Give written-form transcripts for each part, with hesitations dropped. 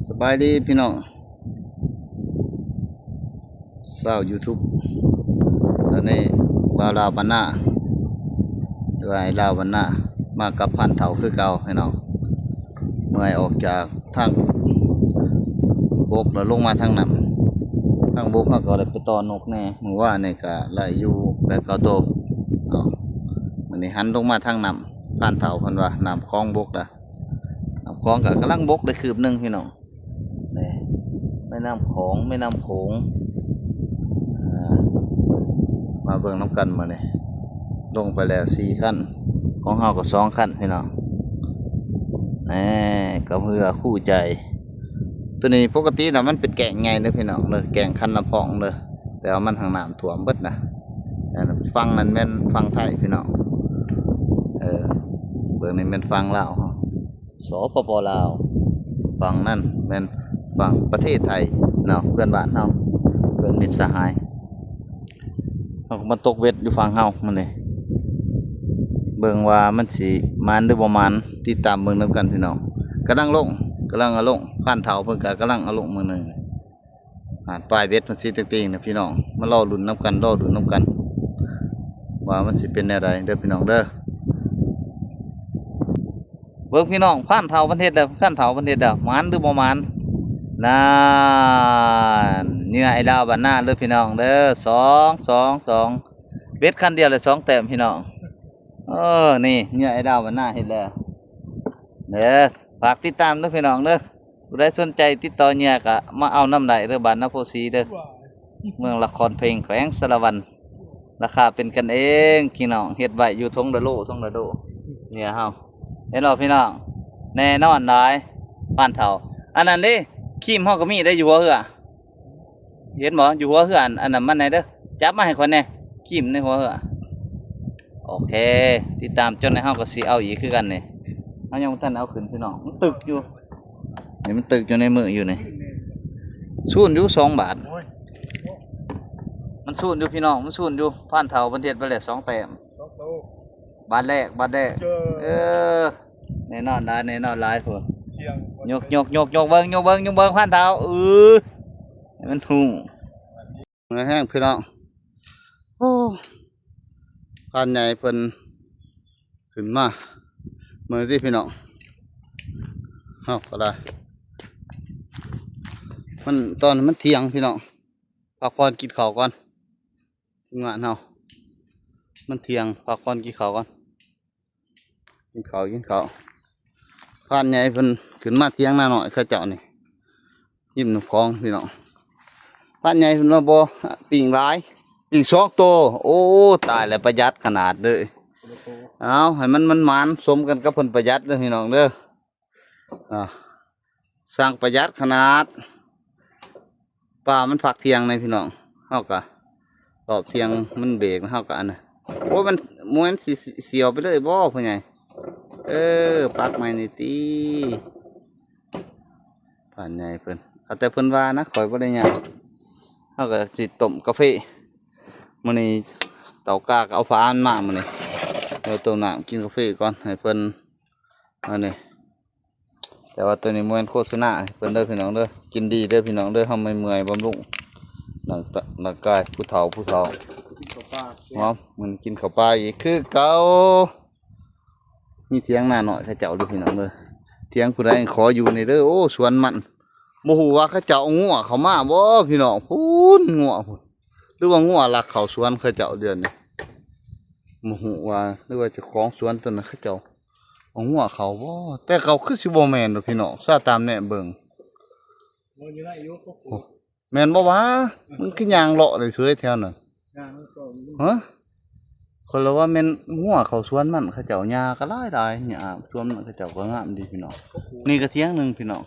สบายดีพี่น้องสาว YouTube ตอนนี้บ่าวลาวบ้านนาด้วยลาวบ้านนามากับพันเถาคือเก่าพี่น้องเมื่อออกจากทางบกแล้วลงมาทางน้ำทางบกเขาก็เลยไปต่อนกแน่มือว่าเนี่ยก็ไหลอยู่8-9ตัวเอาวันนี้หันลงมาทางน้ำพันเถาพันว่าน้ำคลองบกละน้ำคลองก็กำลังบกได้คืบหนึ่งพี่น้องนี่แม่น้ำของแม่น้ำโขงมาเบิ่งน้ำกันมาเนี่ยลงไปแล้ว4 ขั้นของเฮาก็2 ขั้นพี่น้องกับเรือคู่ใจตัวนี้ปกตินะมันเป็นแก่งไงเลยพี่น้องเลยแก่งคันละพองเลยแต่ว่ามันทางน้ำท่วมเบิดนะฟังนั้นแม่นฟังไทยพี่น้องเบิ่งนี่แม่นฟังลาวสปปลาวฟังนั่นแม่นฟังประเทศไทยเนาะเพื่อนบ้านเฮาเพื่อนมิตรสหายเขาก็มาตกเวทอยู่ฝั่งเฮามันนี่เบิ่งว่ามันสิมานหรือบ่มานติดตามเบิ่งนำกันพี่น้องกำลังเอาลงผ่านเถาเพิ่นก็กำลังเอาลงมื้อนึงผ่านปลายเวทมันสิติงๆนะพี่น้องมารอลุ้นนำกันว่ามันสิเป็นแนวใดเด้อพี่น้องเด้อเบิ่งพี่น้องผ่านเถาประเทศเด้อมานหรือบ่มานนั่นเนี่ยไอ้ดาวบ้านนาเด้อพี่น้องเด้อ2 เวทคันเดียวเลย2 แต้มพี่น้องนี่เนี่ยไอ้ดาวบ้านนาเห็นแล้วเด้อฝากติดตามด้วยพี่น้องเด้อผู้ใดสนใจติดต่อเนี่ยก็มาเอาน้ำได้เด้อบ้านนาโพสีเด้อเมืองละครเพลงแขวงสารวันราคาเป็นกันเองพี่น้องเฮ็ดไว้อยู่ทงละโลเนี่ยเฮาเห็นบ่พี่น้องแน่นอนหลายบ้านเฒ่าอันนั้นเด้ครีมเฮาก็มีได้อยู่หัวเหือเห็นบ่อยู่หัวเหืออันนั้นมันไหนเด้อจับมาให้คนแน่ครีมในหัวเหือโอเคติดตามจนในเฮาก็สิเอาอีกคือกันนี่เฮายังบ่ทันเอาขึ้นพี่น้องมันตึกอยู่นี่มันตึกอยู่ในมืออยู่นี่สูนอยู่2 บาทมันสูนอยู่พี่น้องมันสูนอยู่ผ่านเฒ่าประเทศไปแล้ว2 แต้มบาทแรกแน่นอนหลายพุ่นยกเบิ่งผ่านเฒ่าให้มันทุ่งแห้งพี่น้องโอ้ผ่านใหญ่เพิ่นขึ้นมาเมื่อที่พี่น้องก็ได้มันตอนมันเที่ยงพี่น้องพักผ่อนกินข้าวก่อนงานมันเที่ยงพักผ่อนกินข้าวก่อนกินข้าวผ่านใหญ่เพิ่นขึ้นมาเที่ยงหน้าหน่อยข้าเจ้านี่ยิ้มหนุ่มคลองพี่น้องผ่านใหญ่เพิ่นมาบ่ปิ่งร้ายปิ่ง2 ตัวโอ้ตายแล้วประหยัดขนาดเลยเอาให้มันหมานสมกันกับเพิ่นประหยัดเด้อพี่น้องเด้อสร้างประหยัดขนาดปลามันผักเทียงในพี่น้องเฮากะรอบเทียงมันเบรกเฮากะอันน่ะโอ้ยมันม้วนเสียวไปเลยบ่พ่อใหญ่ปักใหม่นี่ติผ่านใหญ่เพิ่นเอาแต่เพิ่นว่านะข่อยบ่ได้หยังเฮาก็สิต้มกาแฟมื้อนี้เตากาก็เอาฝาอันมามื้อนี้เดี๋ยวต้มน้ำกินกาแฟก่อนให้เพิ่นอันนี้แต่ว่าตัวนี้มวนโฆษณาเพิ่นเด้อพี่น้องเด้อกินดีเด้อพี่น้องเด้อเฮาไม่เมื่อยบำรุงร่างกายผู้เฒ่าหอมมันกินข้าวปลาอีกคือเก่ามีเถียงหน้าหน่อยเขาเจ้าดูพี่น้องเด้อเถียงผู้ใดขออยู่นี่เด้อโอ้สวนมันบ่ฮู้ว่าเขาเจ้างัวเข้ามาบ่พี่น้องพูนงัวพุ่นหรือว่างัวลักเข้าสวนเขาเจ้าเดือนนี้บ่ฮู้ว่าหรือว่าเจ้าของสวนตัวนั้นเขาเจ้าเอางัวเขาบ่แต่เขาคือสิบ่แม่นดอกพี่น้องซาตามแน่เบิ่งแม่นบ่วะมันคือย่างเลาะเลยเฉยแถวนั้นฮะคนละว่าแม่นงัวเขาสวนมันเขาเจ้าหญ้าก็หลายหญ้าสวนมันเขาเจ้าก็งามดีพี่น้องนี่ก็เถียงนึงพี่น้อง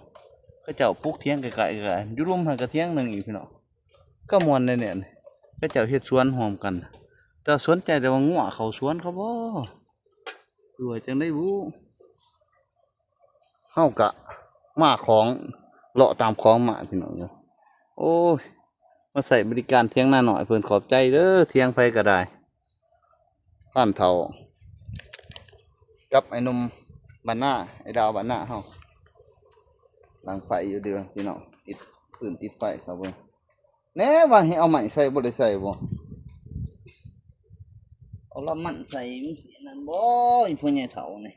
เขาเจ้าปลูกเถียงไกลๆอยู่รวมให้ก็เถียงนึงอีกพี่น้องก็ม่วนเนี่ยเขาเจ้าเฮ็ดสวนหอมกันแต่สนใจแต่ว่างัวเขาสวนเขาบ่รวยจังได้บูเฮากะมาของเลาะตามของมาพี่น้องเนาะโอ้ยมาใส่บริการเที่ยงหน้าหน่อยเพิ่นขอบใจเด้อเที่ยงไฟก็ได้ผ่านเฒ่ากับไอ้นุ่มบ้านนาไอ้ดาวบ้านนาเฮา หลังไฟอยู่เดียวพี่น้องติดพื้นติดไฟครับเบิ่งแน่ว่าให้เอาไม้ใส่บ่ได้ใส่บ่เอาละมันใส่มันสินั่นบ่อีพ่อใหญ่เฒ่านี่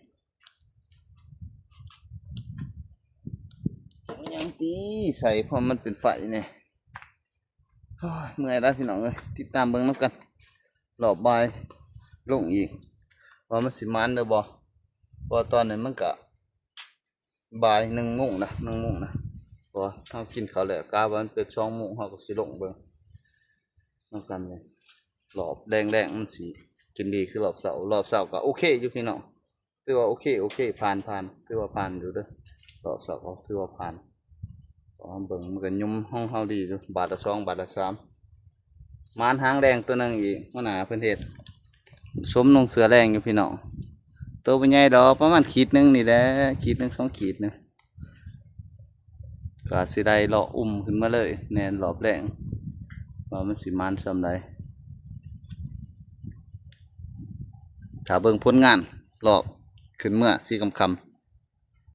เอาหยังตีใส่เพราะมันเป็นไฟนี่โอ้ยเมื่อยแล้วพี่น้องเอ้ยติดตามเบิ่งนำกันรอบบ่ายลงอีกว่ามันสิมันเด้อบ่เพราะตอนนี้มันก็บ่าย1 โมงนะ1 โมงนะเพราะเฮากินข้าวแล้วกะว่ามันเป็น2 โมงเฮาก็สิลงเบิ่งนำกันเลยรอบแดงๆมันสิกินดีคือรอบเสาร์ก็โอเคอยู่พี่น้องถือว่าโอเคผ่านถือว่าผ่านอยู่เด้อรอบเสาร์ก็ถือว่าผ่านเพราะว่าเบิ่งมันก็ยุ่มห้องเฮาดีอยู่บาทละ2 บาทละ3มานหางแดงตัวหนึงอีกหัวหน้าเพิ่นเฮ็ดสมนงเสือแรงอยู่พี่น้องตัวบ่ใหญ่ดอกประมาณขีดหนึงนี่แหละขีดหนึง2 ขีดนะก็สิได้เลาะอุ้มขึ้นมาเลยแน่นรอบแรงว่ามันสิมันส่ำใดถ้าเบิ่งผลงานรอบขึ้นเมื่อ4 ค่ำ